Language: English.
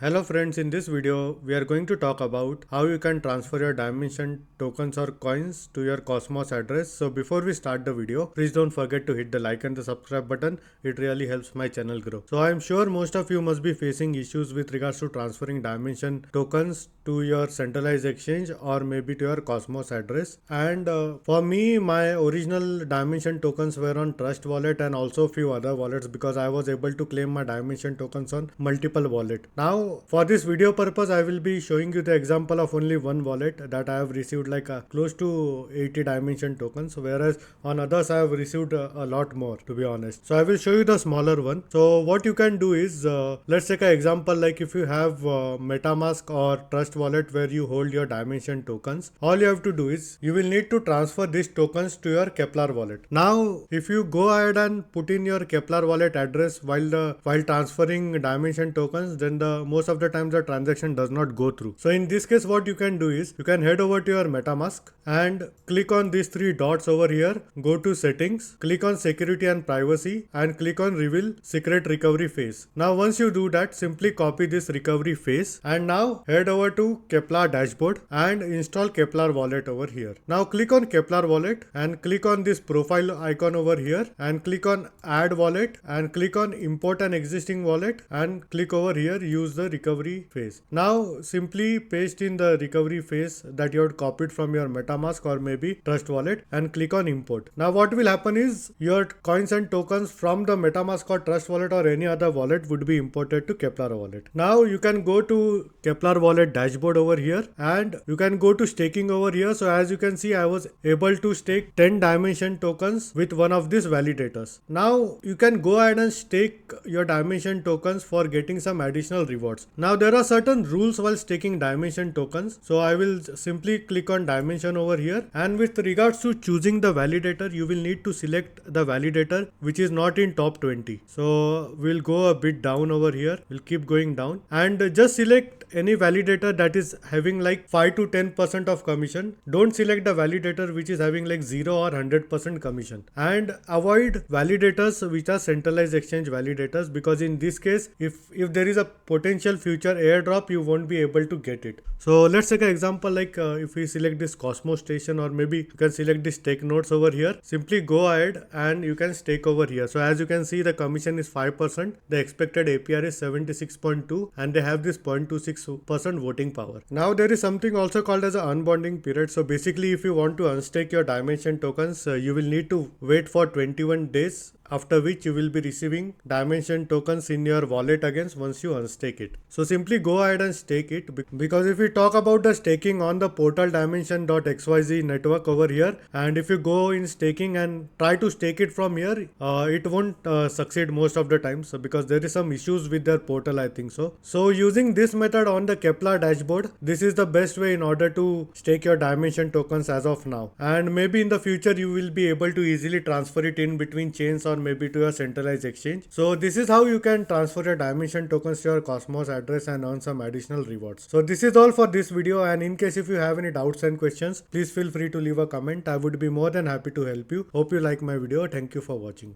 Hello friends, in this video we are going to talk about how you can transfer your Dymension tokens or coins to your Cosmos address. So before we start the video, please don't forget to hit the like and the subscribe button. It really helps my channel grow. So I am sure most of you must be facing issues with regards to transferring Dymension tokens to your centralized exchange or maybe to your Cosmos address. And for me, my original Dymension tokens were on Trust wallet and also a few other wallets because I was able to claim my Dymension tokens on multiple wallet. Now for this video purpose, I will be showing you the example of only one wallet that I have received like close to 80 Dymension tokens, whereas on others I have received a lot more, to be honest. So I will show you the smaller one. So what you can do is, let's take an example like if you have MetaMask or Trust wallet where you hold your Dymension tokens, all you have to do is you will need to transfer these tokens to your Kepler wallet. Now if you go ahead and put in your Kepler wallet address while transferring Dymension tokens, then the most of the times the transaction does not go through. So in this case, what you can do is you can head over to your MetaMask and click on these three dots over here, go to settings, click on security and privacy and click on reveal secret recovery phase. Now once you do that, simply copy this recovery phase and now head over to Kepler dashboard and install Kepler wallet over here. Now click on Kepler wallet and click on this profile icon over here and click on add wallet and click on import an existing wallet and click over here use the recovery phase. Now simply paste in the recovery phase that you had copied from your MetaMask or maybe Trust wallet and click on import. Now what will happen is your coins and tokens from the MetaMask or Trust wallet or any other wallet would be imported to Kepler wallet. Now you can go to Kepler wallet dashboard over here and you can go to staking over here. So as you can see, I was able to stake 10 Dymension tokens with one of these validators. Now you can go ahead and stake your Dymension tokens for getting some additional rewards. Now there are certain rules while staking Dymension tokens. So I will simply click on Dymension over here, and with regards to choosing the validator, you will need to select the validator which is not in top 20. So we'll go a bit down over here. We'll keep going down and just select any validator that is having like 5 to 10% of commission. Don't select the validator which is having like 0 or 100% commission, and avoid validators which are centralized exchange validators, because in this case if there is a potential future airdrop, you won't be able to get it. So let's take an example like if we select this Cosmos station, or maybe you can select this stake nodes over here. Simply go ahead and you can stake over here. So as you can see, the commission is 5%, the expected APR is 76.2 and they have this 0.26% voting power. Now there is something also called as an unbonding period. So basically if you want to unstake your Dymension tokens, you will need to wait for 21 days, after which you will be receiving Dymension tokens in your wallet again once you unstake it. So simply go ahead and stake it, because if we talk about the staking on the portal Dymension.xyz network over here, and if you go in staking and try to stake it from here, it won't succeed most of the time. So because there is some issues with their portal, I think so. So using this method on the Kepler dashboard, this is the best way in order to stake your Dymension tokens as of now. And maybe in the future you will be able to easily transfer it in between chains or maybe to a centralized exchange. So this is how you can transfer your Dymension tokens to your Cosmos address and earn some additional rewards. So this is all for this video, and in case if you have any doubts and questions, please feel free to leave a comment. I would be more than happy to help you. Hope you like my video. Thank you for watching.